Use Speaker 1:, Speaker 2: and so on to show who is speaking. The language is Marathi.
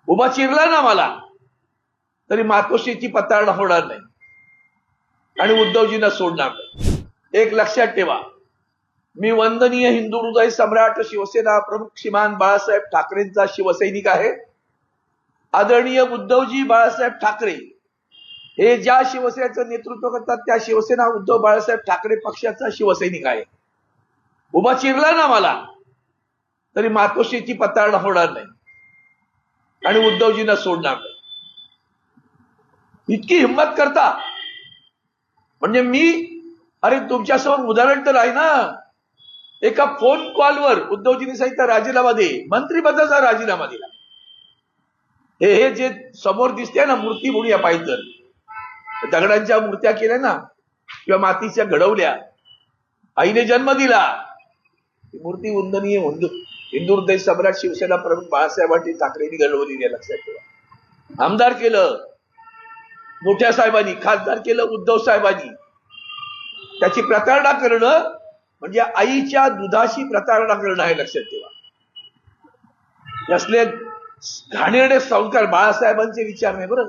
Speaker 1: उभा चिरला ना मला तरी मातोश्रीची पताळणा होणार नाही आणि उद्धवजींना सोडणार नाही। एक लक्षात ठेवा, मी वंदनीय हिंदू हृदय सम्राट शिवसेना प्रमुख श्रीमान बाळासाहेब ठाकरेंचा शिवसैनिक आहे। आदरणीय उद्धवजी बाळासाहेब ठाकरे हे ज्या शिवसेनेचं नेतृत्व करतात त्या शिवसेना उद्धव बाळासाहेब ठाकरे पक्षाचा शिवसैनिक आहे। उभा चिरला ना मला तरी मातोश्रीची पताळणा होणार नाही आणि उद्धवजींना सोडणार नाही। इतकी हिंमत करता म्हणजे मी, अरे तुमच्यासमोर उदाहरण तर आहे ना। एका फोन कॉलवर उद्धवजींनी सांगितलं राजीनामा दे, मंत्रिपदाचा राजीनामा दिला। हे जे समोर दिसते ना मूर्ती म्हणूया पाहिजे, दगडांच्या मूर्त्या केल्या ना किंवा मातीच्या घडवल्या, आईने जन्म दिला, मूर्ती वंदनीय हिंदू हृदय सम्राट शिवसेना प्रमुख बाळासाहेब ठाकरेंनी घडवली, लक्षात ठेवा। आमदार केलं मोठ्या साहेबांनी, खासदार केलं उद्धव साहेबांनी। त्याची प्रतारणा करणं म्हणजे आईच्या दुधाशी प्रतारणा करणं आहे, लक्षात ठेवा। असले घाणेरडे संस्कार बाळासाहेबांचे विचार नाही बरं।